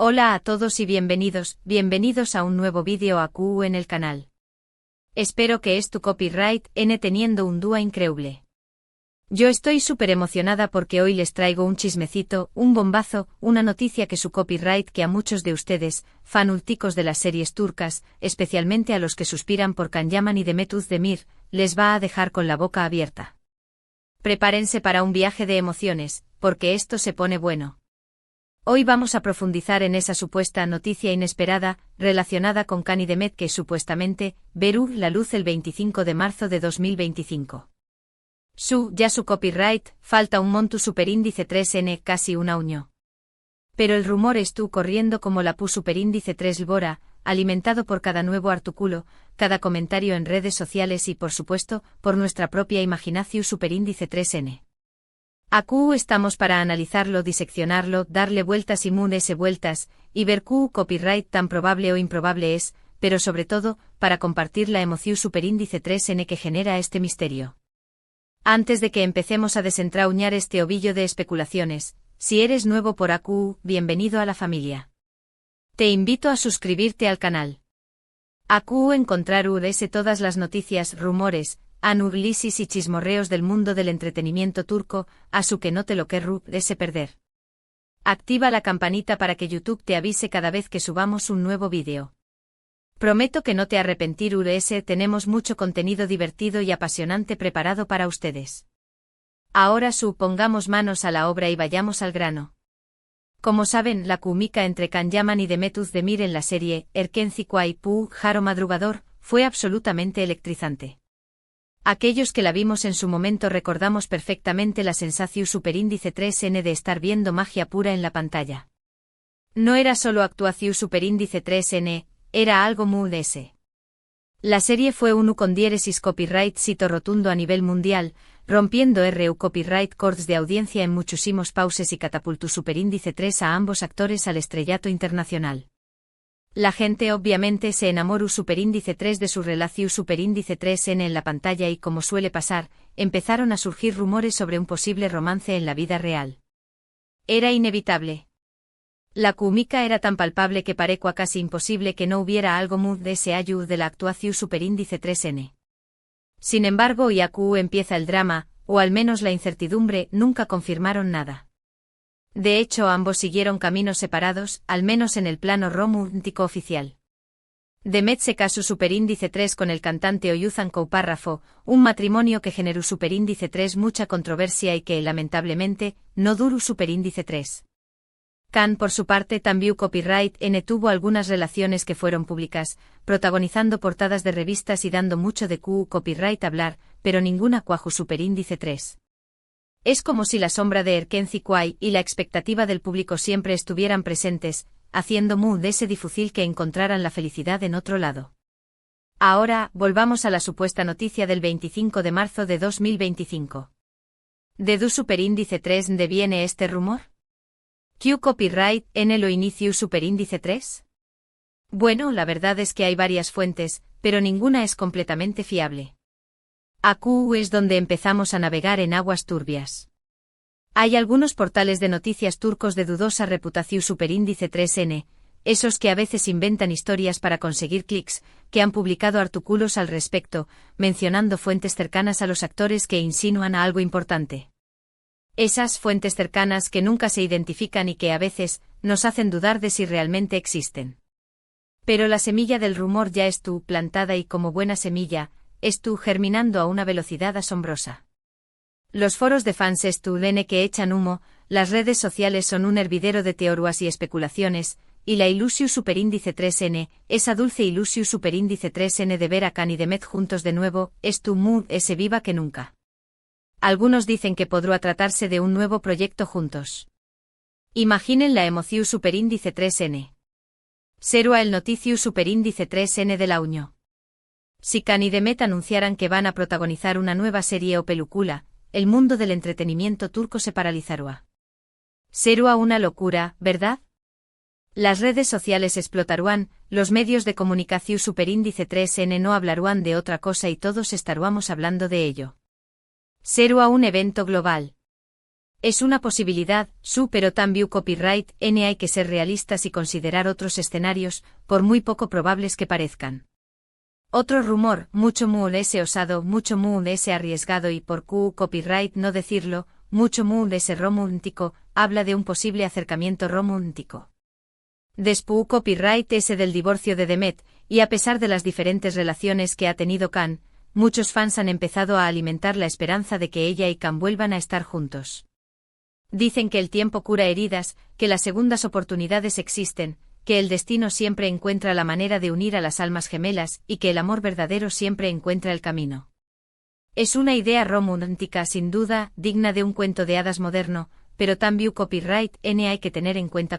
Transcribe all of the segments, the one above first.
Hola a todos y bienvenidos a un nuevo vídeo AQ en el canal. Espero que es tu copyright N teniendo un dúo increíble. Yo estoy súper emocionada porque hoy les traigo un chismecito, un bombazo, una noticia que su copyright que a muchos de ustedes, fanulticos de las series turcas, especialmente a los que suspiran por Can Yaman y Demet Özdemir, les va a dejar con la boca abierta. Prepárense para un viaje de emociones, porque esto se pone bueno. Hoy vamos a profundizar en esa supuesta noticia inesperada, relacionada con Can y Demet que supuestamente, verá la luz el 25 de marzo de 2025. Ya su copyright, falta un monto superíndice 3N casi un año. Pero el rumor estuvo corriendo como la pu superíndice 3 Lbora, alimentado por cada nuevo artículo, cada comentario en redes sociales y por supuesto, por nuestra propia imaginación superíndice 3N. Aquí estamos para analizarlo, diseccionarlo, darle vueltas y vueltas, y ver qué copyright tan probable o improbable es, pero sobre todo, para compartir la emoción superíndice 3N que genera este misterio. Antes de que empecemos a desentrañar este ovillo de especulaciones, si eres nuevo por AQ, bienvenido a la familia. Te invito a suscribirte al canal. AQ encontrar todas las noticias, rumores, análisis y chismorreos del mundo del entretenimiento turco, a su que no te lo querrú perder. Activa la campanita para que YouTube te avise cada vez que subamos un nuevo vídeo. Prometo que no te arrepentir tenemos mucho contenido divertido y apasionante preparado para ustedes. Ahora pongamos manos a la obra y vayamos al grano. Como saben, la química entre Can Yaman y Demet Özdemir en la serie Erkenci Pu Jaro Madrugador fue absolutamente electrizante. Aquellos que la vimos en su momento recordamos perfectamente la sensación superíndice 3N de estar viendo magia pura en la pantalla. No era solo actuación superíndice 3N, era algo muy ese. La serie fue un con diéresis copyright sito rotundo a nivel mundial, rompiendo RU copyright cords de audiencia en muchísimos pauses y catapultó superíndice 3 a ambos actores al estrellato internacional. La gente obviamente se enamoró superíndice 3 de su relación superíndice 3N en la pantalla y como suele pasar, empezaron a surgir rumores sobre un posible romance en la vida real. Era inevitable. La química era tan palpable que parecía casi imposible que no hubiera algo muy de ese ayu de la actuación superíndice 3N. Sin embargo, y aquí empieza el drama, o al menos la incertidumbre, nunca confirmaron nada. De hecho, ambos siguieron caminos separados, al menos en el plano romántico oficial. Demet se casó superíndice 3 con el cantante Oyuzhan Koupárrafo, un matrimonio que generó superíndice 3 mucha controversia y que, lamentablemente, no duró superíndice 3. Can, por su parte, también copyright N tuvo algunas relaciones que fueron públicas, protagonizando portadas de revistas y dando mucho de copyright hablar, pero ninguna cuajo superíndice 3. Es como si la sombra de Erkenci y la expectativa del público siempre estuvieran presentes, haciendo de ese difícil que encontraran la felicidad en otro lado. Ahora, volvamos a la supuesta noticia del 25 de marzo de 2025. ¿De du superíndice 3 de viene este rumor? ¿Q copyright N lo inicio superíndice 3? Bueno, la verdad es que hay varias fuentes, pero ninguna es completamente fiable. AQ es donde empezamos a navegar en aguas turbias. Hay algunos portales de noticias turcos de dudosa reputación superíndice 3N, esos que a veces inventan historias para conseguir clics, que han publicado artículos al respecto, mencionando fuentes cercanas a los actores que insinúan a algo importante. Esas fuentes cercanas que nunca se identifican y que a veces nos hacen dudar de si realmente existen. Pero la semilla del rumor ya estuvo plantada y como buena semilla, estuvo germinando a una velocidad asombrosa. Los foros de fans estudien que echan humo, las redes sociales son un hervidero de teorías y especulaciones, y la ilusión superíndice 3N, esa dulce ilusión superíndice 3N de ver a Can y Demet juntos de nuevo, estuvo ese viva que nunca. Algunos dicen que podrá tratarse de un nuevo proyecto juntos. Imaginen la emoción superíndice 3N. Será el noticio superíndice 3N del año. Si Can y Demet anunciaran que van a protagonizar una nueva serie o película, el mundo del entretenimiento turco se paralizará. Será una locura, ¿verdad? Las redes sociales explotarán, los medios de comunicación superíndice 3N no hablarán de otra cosa y todos estaríamos hablando de ello. Será un evento global. Es una posibilidad, pero también copyright N hay que ser realistas y considerar otros escenarios, por muy poco probables que parezcan. Otro rumor, mucho muy osado, mucho muy arriesgado y por copyright no decirlo, mucho muy romántico, habla de un posible acercamiento romántico. Después copyright del divorcio de Demet, y a pesar de las diferentes relaciones que ha tenido Khan, muchos fans han empezado a alimentar la esperanza de que ella y Khan vuelvan a estar juntos. Dicen que el tiempo cura heridas, que las segundas oportunidades existen, que el destino siempre encuentra la manera de unir a las almas gemelas y que el amor verdadero siempre encuentra el camino. Es una idea romántica sin duda, digna de un cuento de hadas moderno, pero también copyright N hay que tener en cuenta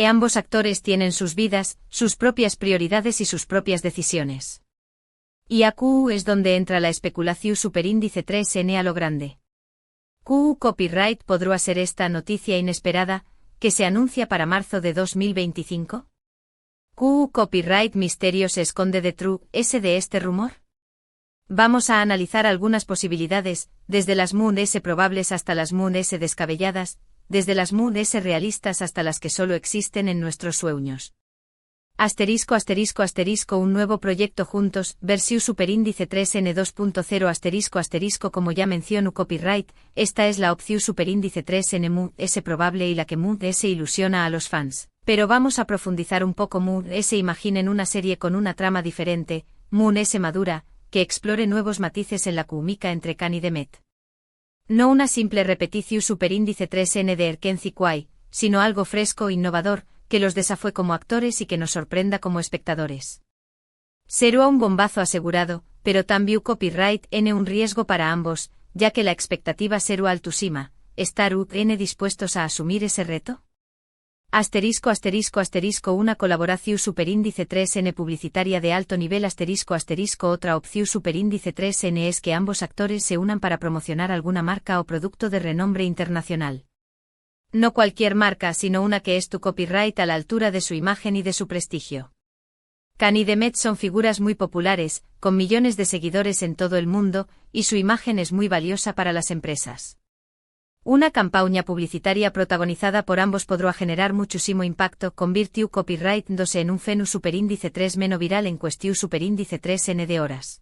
ambos actores tienen sus vidas, sus propias prioridades y sus propias decisiones. Y es donde entra la especulación superíndice 3N a lo grande. Copyright podrá ser esta noticia inesperada, que se anuncia para marzo de 2025? Copyright misterio se esconde de de este rumor? Vamos a analizar algunas posibilidades, desde las probables hasta las descabelladas, desde las realistas hasta las que solo existen en nuestros sueños. Un nuevo proyecto juntos, versión superíndice 3N 2.0 como ya menciono copyright, esta es la opción superíndice 3N probable y la que ilusiona a los fans. Pero vamos a profundizar un poco imaginen una serie con una trama diferente, madura, que explore nuevos matices en la química entre Khan y Demet. No una simple repetición superíndice 3N de Erkenci Kwai, sino algo fresco e innovador, que los desafíe como actores y que nos sorprenda como espectadores. Será un bombazo asegurado, pero también copyright N un riesgo para ambos, ya que la expectativa será altísima. ¿Estar N dispuestos a asumir ese reto? Una colaboración superíndice 3N publicitaria de alto nivel otra opción superíndice 3N es que ambos actores se unan para promocionar alguna marca o producto de renombre internacional. No cualquier marca, sino una que es tu copyright a la altura de su imagen y de su prestigio. Khan y Demet son figuras muy populares, con millones de seguidores en todo el mundo, y su imagen es muy valiosa para las empresas. Una campaña publicitaria protagonizada por ambos podrá generar muchísimo impacto, convirtió copyright 2 en un fenómeno superíndice 3 menos viral en cuestión superíndice 3N de horas.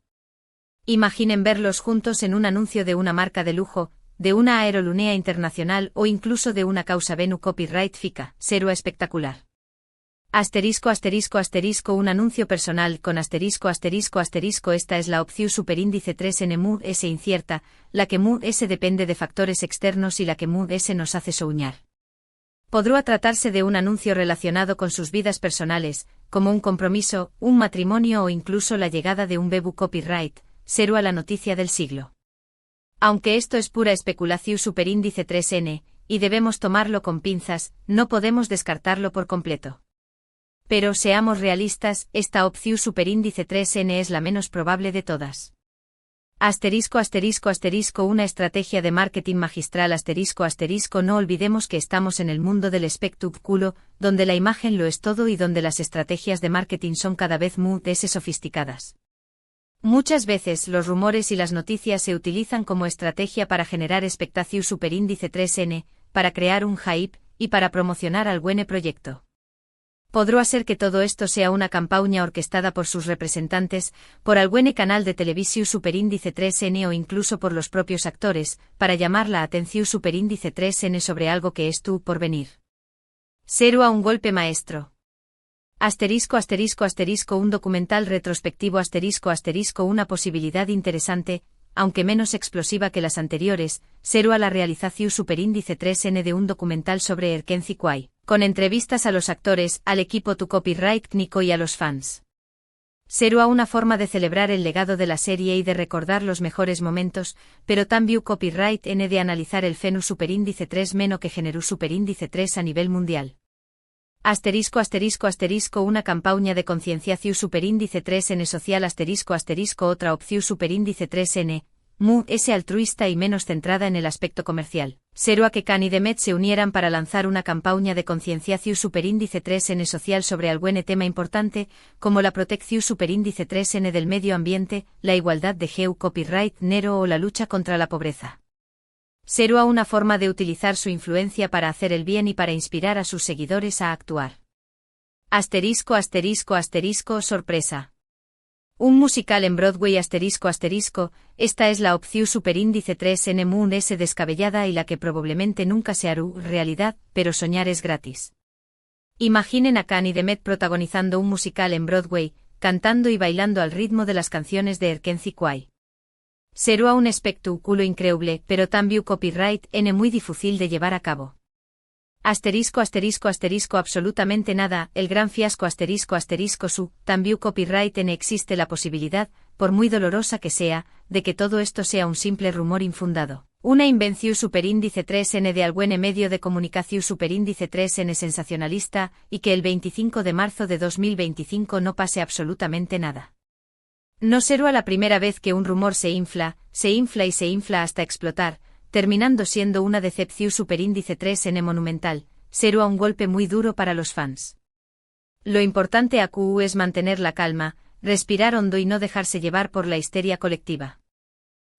Imaginen verlos juntos en un anuncio de una marca de lujo, de una aerolínea internacional o incluso de una causa Venu copyright FICA, será espectacular. Un anuncio personal con esta es la opción superíndice 3N S incierta, la que S depende de factores externos y la que S nos hace soñar. Podrá tratarse de un anuncio relacionado con sus vidas personales, como un compromiso, un matrimonio o incluso la llegada de un bebé copyright, será la noticia del siglo. Aunque esto es pura especulación superíndice 3N, y debemos tomarlo con pinzas, no podemos descartarlo por completo. Pero seamos realistas, esta opción superíndice 3N es la menos probable de todas. Una estrategia de marketing magistral no olvidemos que estamos en el mundo del espectáculo, donde la imagen lo es todo y donde las estrategias de marketing son cada vez más sofisticadas. Muchas veces los rumores y las noticias se utilizan como estrategia para generar expectación superíndice 3N, para crear un hype, y para promocionar al buen proyecto. Podrá ser que todo esto sea una campaña orquestada por sus representantes, por el buen canal de televisión superíndice 3N o incluso por los propios actores, para llamar la atención superíndice 3N sobre algo que es tú por venir. Será un golpe maestro. Un documental retrospectivo una posibilidad interesante, aunque menos explosiva que las anteriores, será la realización superíndice 3N de un documental sobre Erkenci Kwai, con entrevistas a los actores, al equipo tu copyright Nico y a los fans. Será una forma de celebrar el legado de la serie y de recordar los mejores momentos, pero también copyright N de analizar el fenómeno superíndice 3 menos que generó superíndice 3 a nivel mundial. Una campaña de concienciación superíndice 3N social otra opción superíndice 3N, es altruista y menos centrada en el aspecto comercial. Será que Khan y Demet se unieran para lanzar una campaña de concienciación superíndice 3N social sobre algún tema importante, como la protección superíndice 3N del medio ambiente, la igualdad de género copyright nero o la lucha contra la pobreza. Será una forma de utilizar su influencia para hacer el bien y para inspirar a sus seguidores a actuar. Asterisco asterisco asterisco sorpresa. Un musical en Broadway asterisco asterisco, esta es la opción superíndice 3N Moon S descabellada y la que probablemente nunca se hará realidad, pero soñar es gratis. Imaginen a Cani Demet protagonizando un musical en Broadway, cantando y bailando al ritmo de las canciones de Erkenci Kwai. Será un espectáculo increíble, pero también copyright N muy difícil de llevar a cabo. Asterisco asterisco asterisco absolutamente nada, el gran fiasco asterisco asterisco su, también copyright N existe la posibilidad, por muy dolorosa que sea, de que todo esto sea un simple rumor infundado. Una invención superíndice 3N de algún medio de comunicación superíndice 3N sensacionalista, y que el 25 de marzo de 2025 no pase absolutamente nada. No será la primera vez que un rumor se infla y se infla hasta explotar, terminando siendo una decepción superíndice 3N monumental, será un golpe muy duro para los fans. Lo importante aquí es mantener la calma, respirar hondo y no dejarse llevar por la histeria colectiva.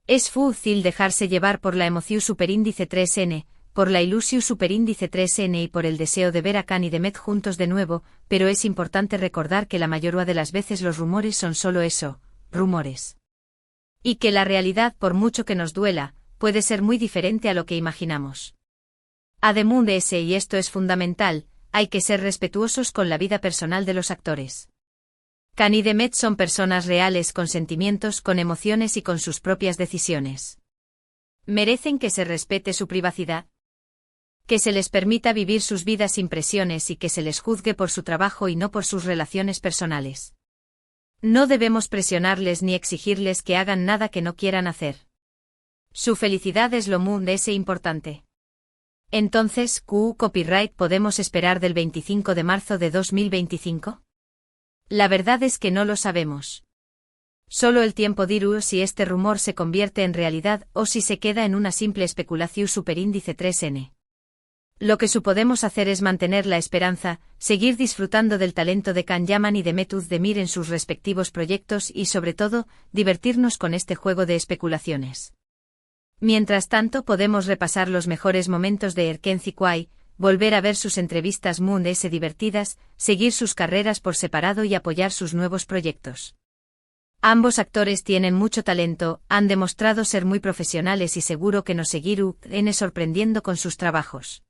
Es fácil dejarse llevar por la emoción superíndice 3N, por la ilusión superíndice 3N y por el deseo de ver a Cani Demet juntos de nuevo, pero es importante recordar que la mayoría de las veces los rumores son solo eso, rumores. Y que la realidad, por mucho que nos duela, puede ser muy diferente a lo que imaginamos. Además de ese, y esto es fundamental, hay que ser respetuosos con la vida personal de los actores. Cani Demet son personas reales con sentimientos, con emociones y con sus propias decisiones. ¿Merecen que se respete su privacidad? Que se les permita vivir sus vidas sin presiones y que se les juzgue por su trabajo y no por sus relaciones personales. No debemos presionarles ni exigirles que hagan nada que no quieran hacer. Su felicidad es lo más importante. Entonces, ¿qué copyright podemos esperar del 25 de marzo de 2025? La verdad es que no lo sabemos. Solo el tiempo dirá si este rumor se convierte en realidad o si se queda en una simple especulación superíndice 3N. Lo que podemos hacer es mantener la esperanza, seguir disfrutando del talento de Can Yaman y de Demet Özdemir en sus respectivos proyectos y sobre todo, divertirnos con este juego de especulaciones. Mientras tanto podemos repasar los mejores momentos de Erkenci Kwai, volver a ver sus entrevistas Moon S divertidas, seguir sus carreras por separado y apoyar sus nuevos proyectos. Ambos actores tienen mucho talento, han demostrado ser muy profesionales y seguro que nos seguirán sorprendiendo con sus trabajos.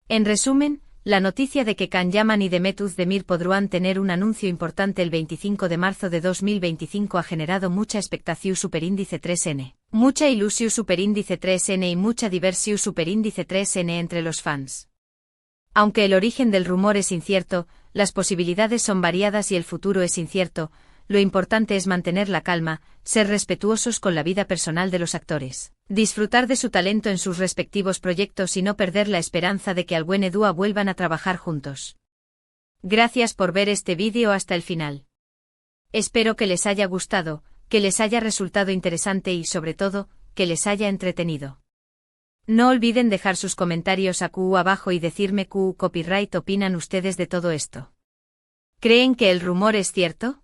En resumen, la noticia de que Can Yaman y Demet Özdemir podrán tener un anuncio importante el 25 de marzo de 2025 ha generado mucha expectación superíndice 3N, mucha ilusión superíndice 3N y mucha diversión superíndice 3N entre los fans. Aunque el origen del rumor es incierto, las posibilidades son variadas y el futuro es incierto, lo importante es mantener la calma, ser respetuosos con la vida personal de los actores, disfrutar de su talento en sus respectivos proyectos y no perder la esperanza de que algún día vuelvan a trabajar juntos. Gracias por ver este vídeo hasta el final. Espero que les haya gustado, que les haya resultado interesante y sobre todo, que les haya entretenido. No olviden dejar sus comentarios aquí abajo y decirme qué copyright opinan ustedes de todo esto. ¿Creen que el rumor es cierto?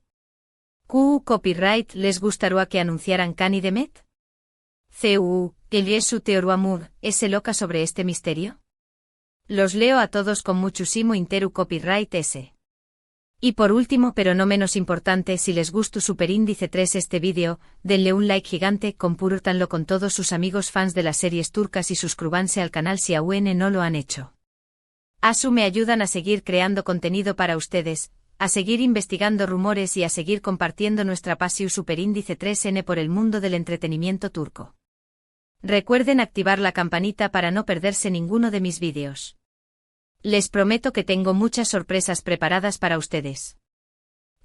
¿Qué copyright les gustaría que anunciaran Cani Demet? ¿Qué es su teoría es loca sobre este misterio? Los leo a todos con muchísimo interés copyright ese. Y por último pero no menos importante, si les gustó superíndice 3 este vídeo, denle un like gigante, compártanlo con todos sus amigos fans de las series turcas y suscríbanse al canal si aún no lo han hecho. Me ayudan a seguir creando contenido para ustedes, a seguir investigando rumores y a seguir compartiendo nuestra pasión superíndice 3N por el mundo del entretenimiento turco. Recuerden activar la campanita para no perderse ninguno de mis vídeos. Les prometo que tengo muchas sorpresas preparadas para ustedes.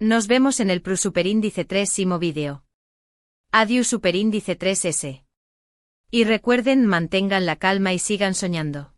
Nos vemos en el superíndice 3º vídeo. Adiós superíndice 3S. Y recuerden, mantengan la calma y sigan soñando.